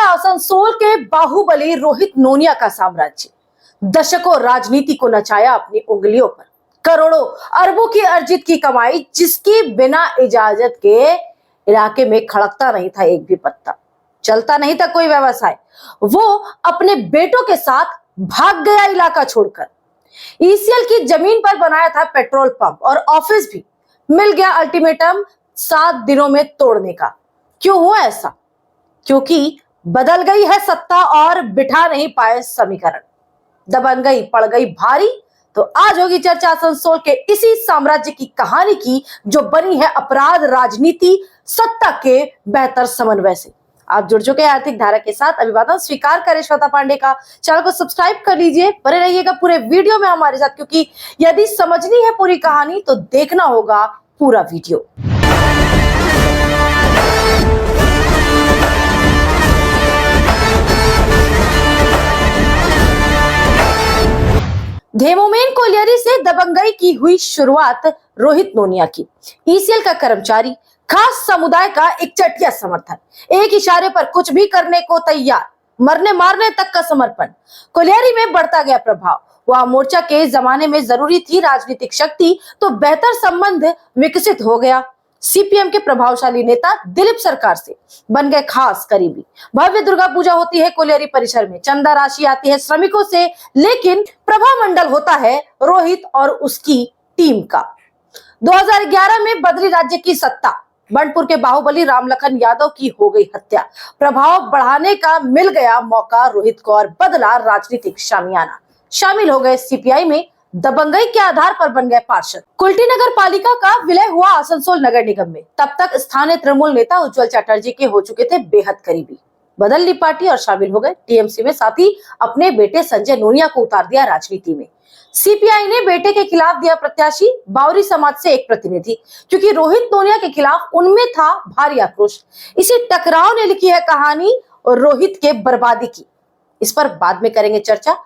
जाएगा आसनसोल के बाहुबली रोहित नोनिया का साम्राज्य। दशकों राजनीति को नचाया अपनी उंगलियों पर, करोड़ों अरबों की अर्जित की कमाई जिसकी बिना इजाजत के इलाके में खड़कता नहीं था एक भी पत्ता, चलता नहीं था कोई व्यवसाय। वो अपने बेटों के साथ भाग गया इलाका छोड़कर। ईसीएल की जमीन पर बनाया था पेट्रोल पंप और ऑफिस भी। मिल गया अल्टीमेटम 7 दिनों में तोड़ने का। क्यों हुआ ऐसा? क्योंकि बदल गई है सत्ता और बिठा नहीं पाए समीकरण। दबंगई पड़ गई भारी। तो आज होगी चर्चा आसनसोल के इसी साम्राज्य की कहानी की, जो बनी है अपराध राजनीति सत्ता के बेहतर समन्वय से। आप जुड़ चुके हैं आर्थिक धारा के साथ। अभिवादन स्वीकार करें श्वेता पांडे का। चैनल को सब्सक्राइब कर लीजिए, बने रहिएगा पूरे वीडियो में हमारे साथ, क्योंकि यदि समझनी है पूरी कहानी तो देखना होगा पूरा वीडियो। धेमोमेन कोलियरी से दबंगई की हुई शुरुआत रोहित नोनिया की। ईसीएल का कर्मचारी, खास समुदाय का एक चटिया समर्थन, एक इशारे पर कुछ भी करने को तैयार, मरने मारने तक का समर्पण। कोलियरी में बढ़ता गया प्रभाव। वह मोर्चा के जमाने में जरूरी थी राजनीतिक शक्ति, तो बेहतर संबंध विकसित हो गया। सीपीएम के प्रभावशाली नेता दिलीप सरकार से बन गए खास करीबी। भव्य दुर्गा पूजा होती है कोलियरी परिसर में, चंदा राशि आती है श्रमिकों से, लेकिन प्रभामंडल होता है रोहित और उसकी टीम का। 2011 में बदली राज्य की सत्ता। बंटपुर के बाहुबली रामलखन यादव की हो गई हत्या। प्रभाव बढ़ाने का मिल गया मौका रोहित को और बदला राजनीतिक शामियाना। शामिल हो गए सीपीआई में, दबंगई के आधार पर बन गए पार्षद। कुल्टी नगर पालिका का विलय हुआ आसनसोल नगर निगम में। तब तक स्थानीय तृणमूल नेता उज्जवल चटर्जी के हो चुके थे बेहद करीबी। बदल ली पार्टी और शामिल हो गए टीएमसी में, साथ ही अपने बेटे संजय नोनिया को उतार दिया राजनीति में। सीपीआई ने बेटे के खिलाफ दिया प्रत्याशी, बावरी समाज से एक प्रतिनिधि, क्योंकि रोहित नोनिया के खिलाफ उनमें था भारी आक्रोश। इसी टकराव ने लिखी है कहानी रोहित के बर्बादी की। इस पर बाद में करेंगे चर्चा।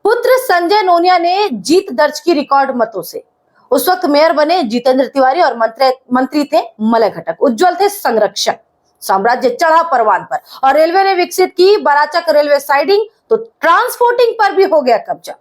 पुत्र संजय नोनिया ने जीत दर्ज की रिकॉर्ड मतों से। उस वक्त मेयर बने जितेंद्र तिवारी और मंत्री थे मलय घटक। उज्जवल थे संरक्षक। साम्राज्य चढ़ा परवान पर और रेलवे ने विकसित की बराचक रेलवे साइडिंग, तो ट्रांसपोर्टिंग पर भी हो गया कब्जा।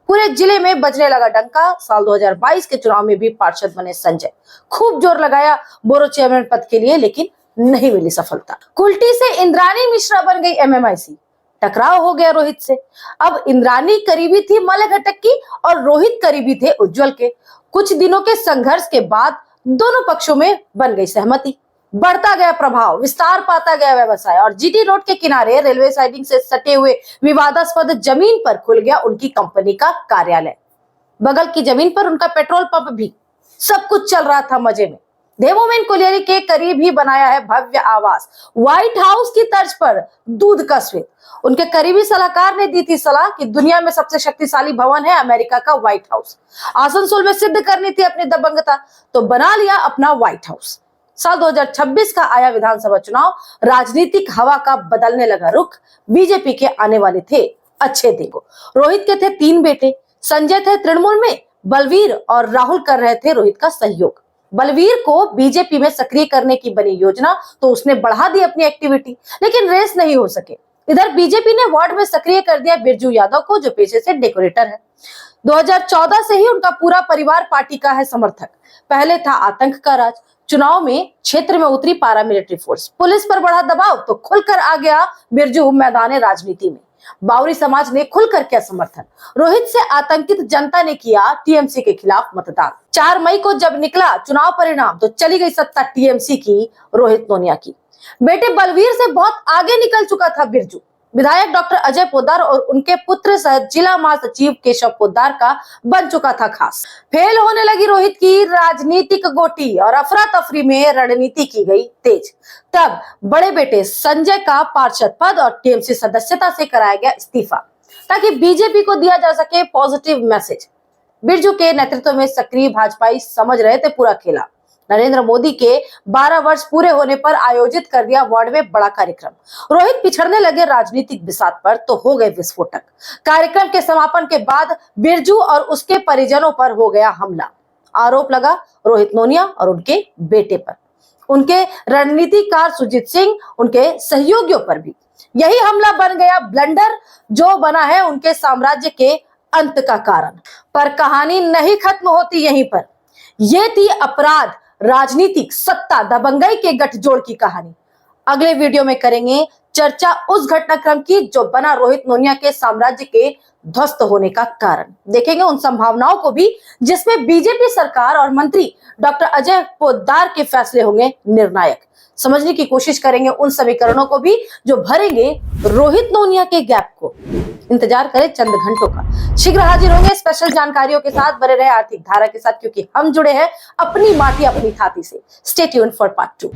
पूरे जिले में बजने लगा डंका। साल 2022 के चुनाव में भी पार्षद बने संजय। खूब जोर लगाया बोरो चेयरमैन पद के लिए, लेकिन नहीं मिली सफलता। कुल्टी से इंद्रानी मिश्रा बन गई एमएमआईसी। टकराव हो गया रोहित से। अब इंद्रानी करीबी थी मलय घटक की और रोहित करीबी थे उज्जवल के। कुछ दिनों के संघर्ष के बाद दोनों पक्षों में बन गई सहमति। बढ़ता गया प्रभाव, विस्तार पाता गया व्यवसाय और जीटी रोड के किनारे रेलवे साइडिंग से सटे हुए विवादास्पद जमीन पर खुल गया उनकी कंपनी का कार्यालय। बगल की जमीन पर उनका पेट्रोल पंप भी। सब कुछ चल रहा था मजे में। धेमोमेन कोलियरी के करीब ही बनाया है भव्य आवास, व्हाइट हाउस की तर्ज पर, दूध का श्वेत। उनके करीबी सलाहकार ने दी थी सलाह कि दुनिया में सबसे शक्तिशाली भवन है अमेरिका का व्हाइट हाउस। आसनसोल में सिद्ध करनी थी अपनी दबंगता, तो बना लिया अपना व्हाइट हाउस। साल 2026 का आया विधानसभा चुनाव। राजनीतिक हवा का बदलने लगा रुख। बीजेपी के आने वाले थे अच्छे दिन। रोहित के थे 3 बेटे। संजय थे तृणमूल में, बलवीर और राहुल कर रहे थे रोहित का सहयोग। बलवीर को बीजेपी में सक्रिय करने की बनी योजना, तो उसने बढ़ा दी अपनी एक्टिविटी, लेकिन रेस नहीं हो सके। इधर बीजेपी ने वार्ड में सक्रिय कर दिया बिरजू यादव को, जो पेशे से डेकोरेटर है। 2014 से ही उनका पूरा परिवार पार्टी का है समर्थक। पहले था आतंक का राज। चुनाव में क्षेत्र में उतरी पारामिलिट्री फोर्स, पुलिस पर बढ़ा दबाव, तो खुलकर आ गया बिरजू मैदान राजनीति में। बावरी समाज ने खुलकर किया समर्थन। रोहित से आतंकित जनता ने किया टीएमसी के खिलाफ मतदान। 4 मई को जब निकला चुनाव परिणाम, तो चली गई सत्ता टीएमसी की, रोहित नोनिया की। बेटे बलवीर से बहुत आगे निकल चुका था बिरजू। विधायक डॉक्टर अजय पोद्दार और उनके पुत्र सहित जिला महासचिव केशव पोद्दार का बन चुका था खास। फेल होने लगी रोहित की राजनीतिक गोटी और अफरा तफरी में रणनीति की गई तेज। तब बड़े बेटे संजय का पार्षद पद और टीएमसी सदस्यता से कराया गया इस्तीफा, ताकि बीजेपी को दिया जा सके पॉजिटिव मैसेज। बिरजू के नेतृत्व में सक्रिय भाजपाई समझ रहे थे पूरा खेला। नरेंद्र मोदी के 12 वर्ष पूरे होने पर आयोजित कर दिया वार्ड में बड़ा कार्यक्रम। रोहित पिछड़ने लगे राजनीतिक बिसात पर, तो हो गए विस्फोटक। कार्यक्रम के समापन के बाद बिरजू और उसके परिजनों पर हो गया हमला। आरोप लगा रोहित नोनिया और उनके बेटे पर, उनके रणनीतिकार सुजीत सिंह, उनके सहयोगियों पर भी। यही हमला बन गया ब्लंडर, जो बना है उनके साम्राज्य के अंत का कारण। पर कहानी नहीं खत्म होती यहीं पर। यह थी अपराध, राजनीतिक, सत्ता, दबंगई के गठजोड़ की कहानी। अगले वीडियो में करेंगे चर्चा उस घटनाक्रम की जो बना रोहित नोनिया के साम्राज्य के ध्वस्त होने का कारण। देखेंगे उन संभावनाओं को भी जिसमें बीजेपी सरकार और मंत्री डॉक्टर अजय पोद्दार के फैसले होंगे निर्णायक। समझने की कोशिश करेंगे उन समीकरणों को भी जो भरेंगे रोहित नोनिया के गैप को। इंतजार करें चंद घंटों का, शीघ्र हाजिर होंगे स्पेशल जानकारियों के साथ। बने रहे आर्थिक धारा के साथ, क्योंकि हम जुड़े हैं अपनी माटी अपनी छाती से। Stay tuned for part 2।